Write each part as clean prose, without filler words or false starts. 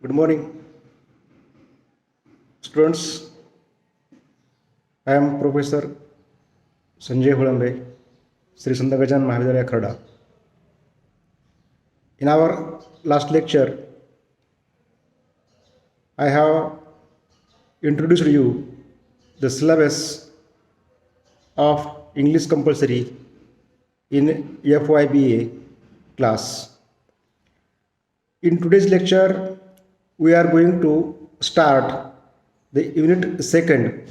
Good morning, students. I am Professor Sanjay Hulambe, Sri Sandagajan Mahavidyalaya Kharda. In our last lecture, I have introduced you the syllabus of English compulsory in FYBA class. In today's lecture, we are going to start the unit second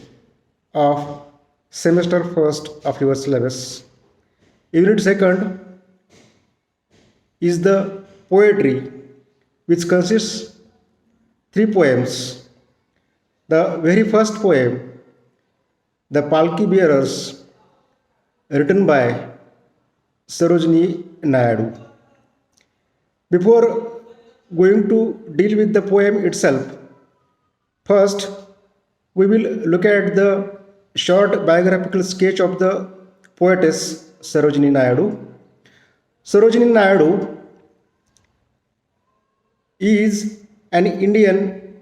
of semester first of your syllabus. Unit second is the poetry, which consists three poems. The very first poem, The Palki Bearers, written by Sarojini Naidu. Before going to deal with the poem itself, first we will look at the short biographical sketch of the poetess Sarojini Naidu. Sarojini Naidu is an Indian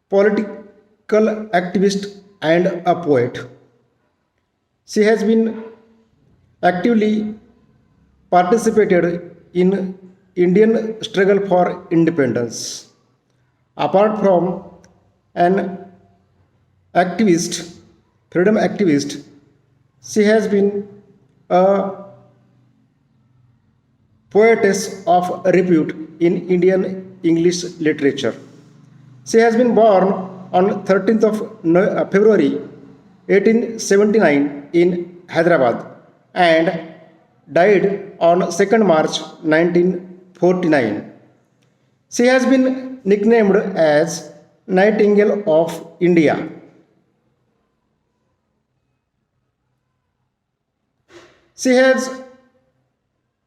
political activist and a poet. She has been actively participated in Indian struggle for independence. Apart from an activist, freedom activist, she has been a poetess of repute in Indian English literature. She has been born on 13th of February 1879 in Hyderabad and died on 2nd March 1949. She has been nicknamed as Nightingale of India. She has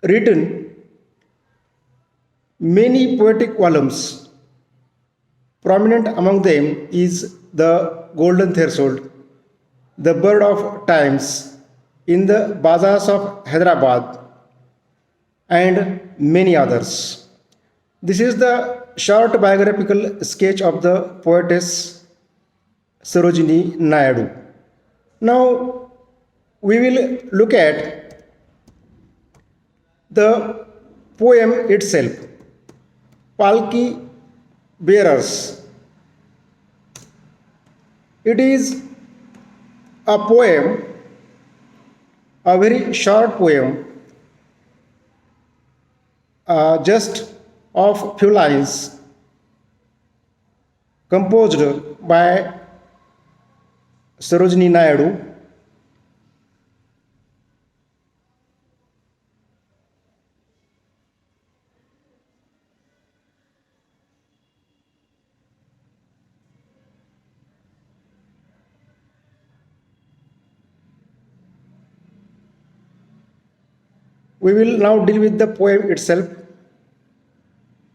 written many poetic volumes. Prominent among them is The Golden Threshold, The Bird of Times, In the Bazaars of Hyderabad, and many others. This is the short biographical sketch of the poetess Sarojini Naidu. Now we will look at the poem itself, Palki Bearers. It is a poem, a very short poem, just of few lines, composed by Sarojini Naidu. We will now deal with the poem itself.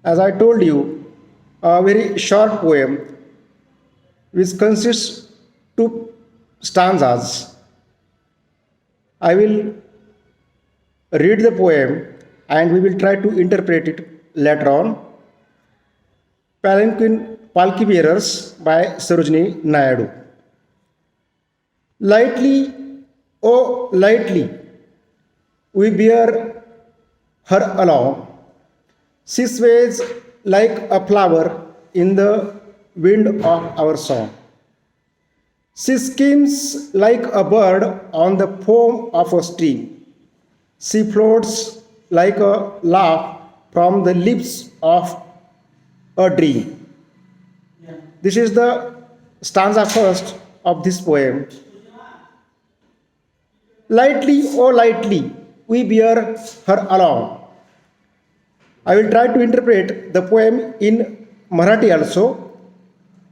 As I told you, a very short poem which consists two stanzas. I will read the poem and we will try to interpret it later on. Palanquin Palki Bearers by Sarojini Naidu. Lightly, oh lightly, we bear her along. She sways like a flower in the wind of our song. She skims like a bird on the foam of a stream. She floats like a laugh from the lips of a dream. This is the stanza first of this poem. Lightly, oh lightly, we bear her along. I will try to interpret the poem in Marathi also.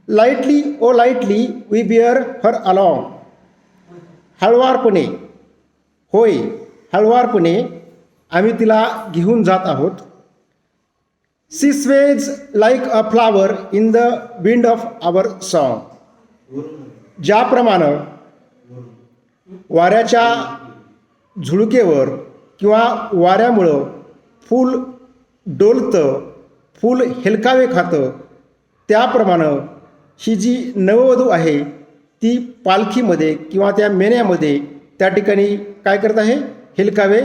Lightly, oh lightly, we bear her along. हळवारपणे, होय, हळवारपणे आम्ही तिला घेऊन जात आहोत. She sways like a flower in the wind of our song. ज्याप्रमाणे वाऱ्याच्या झुळकेवर किंवा वाऱ्यामुळं फूल डोलतं, फूल हेलकावे खातं, त्याप्रमाणे ही जी नववधू आहे ती पालखीमध्ये किंवा त्या मेन्यामध्ये त्या ठिकाणी काय करत आहे, हेलकावे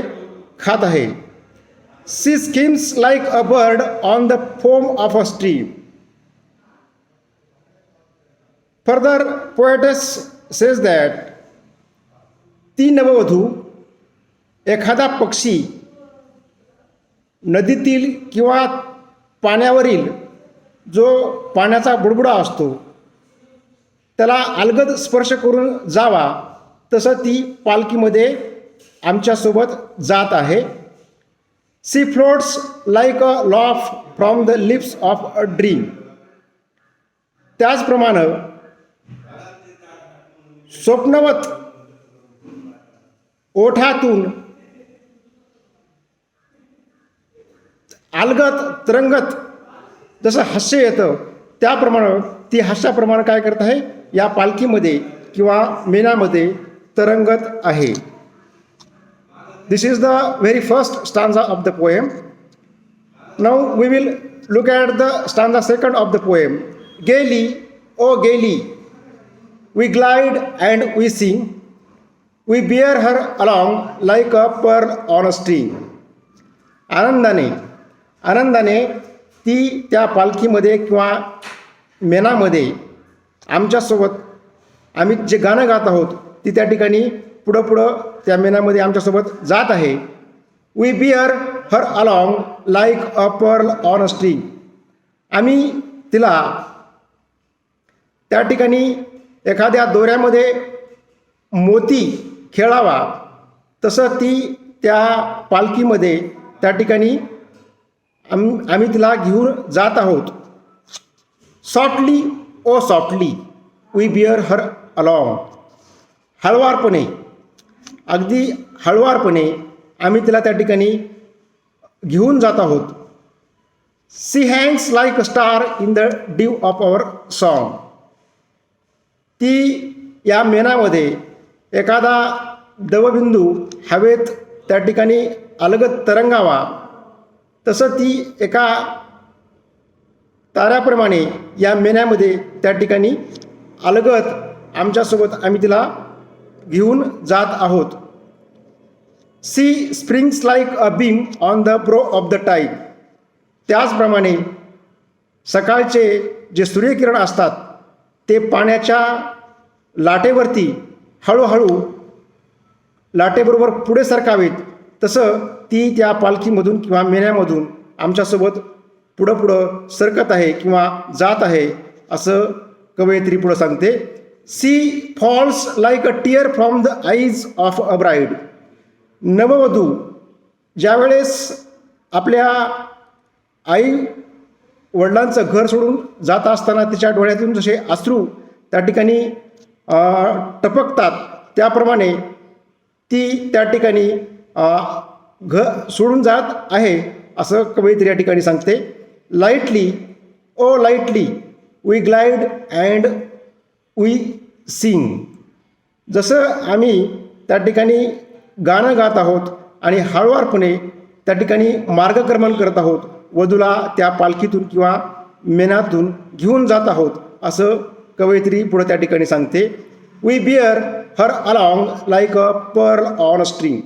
खात आहे. She skims like a bird on the foam of a stream. Further poets says that ती नववधू एखादा पक्षी नदीतील किंवा पाण्यावरील जो पाण्याचा बुडबुडा असतो त्याला अलगद स्पर्श करून जावा तसं ती पालखीमध्ये आमच्यासोबत जात आहे. She floats like a laugh from the lips of a dream. त्याचप्रमाणे स्वप्नवत ओठातून अलगद तरंगत जसं हास्य येतं त्याप्रमाणे ती हास्याप्रमाणे काय करत आहे, या पालखीमध्ये किंवा मेनामध्ये तरंगत आहे. This is the very first stanza of the poem. Now we will look at the stanza second of the poem. Gaily O gaily we glide and we sing, we bear her along like a pearl on a string. आनंदाने ती त्या पालखीमध्ये किंवा मेनामध्ये आमच्यासोबत आम्ही जे गाणं गात आहोत ती त्या ठिकाणी पुढं त्या मेनामध्ये आमच्यासोबत जात आहे. We bear her along like a pearl on a string. आम्ही तिला त्या ठिकाणी एखाद्या दोऱ्यामध्ये मोती खेळावा तसं ती त्या पालखीमध्ये त्या ठिकाणी आम्ही तिला घेऊन जात आहोत. Softly O softly we bear her along. हळुवारपणे, अगदी हळुवारपणे आम्ही तिला त्या ठिकाणी घेऊन जात आहोत. She hangs like a star in the dew of our song. ती या मेनामध्ये एखादा दवबिंदू हवेत त्या ठिकाणी अलगद तरंगावा तसं ती एका ताऱ्याप्रमाणे या मेन्यामध्ये त्या ठिकाणी अलगद आमच्यासोबत आम्ही तिला घेऊन जात आहोत. She springs like a beam on the brow of the tide. त्याचप्रमाणे सकाळचे जे सूर्यकिरण असतात ते पाण्याच्या लाटेवरती हळूहळू लाटेबरोबर पुढे सरकावेत तसं ती त्या पालखीमधून किंवा मेन्यामधून आमच्यासोबत पुढं सरकत आहे किंवा जात आहे असं कवयित्री पुढं सांगते. She falls like a tear from the eyes of a bride. नववधू ज्यावेळेस आपल्या आई वडिलांचं घर सोडून जात असताना तिच्या डोळ्यातून जसे अश्रू त्या ठिकाणी टपकतात त्याप्रमाणे ती त्या ठिकाणी घर सोडून जात आहे असं कवयित्री या ठिकाणी सांगते. Lightly O lightly we glide and we sing. जसं आम्ही त्या ठिकाणी गाणं गात आहोत आणि हळुवारपणे त्या ठिकाणी मार्गक्रमण करत आहोत, वधूला त्या पालखीतून किंवा मेनातून घेऊन जात आहोत असं कवयित्री पुढे त्या ठिकाणी सांगते. We bear her along like a pearl on a string.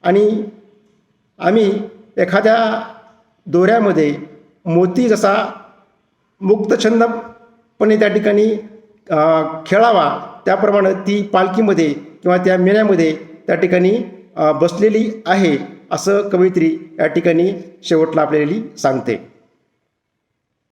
आणि आम्ही एखाद्या दोऱ्यामध्ये मोती जसा मुक्तछंदपणे त्या ठिकाणी खेळावा त्याप्रमाणे ती पालखीमध्ये किंवा त्या मेन्यामध्ये त्या ठिकाणी बसलेली आहे असं कवयित्री या ठिकाणी शेवटला आपल्याला सांगते.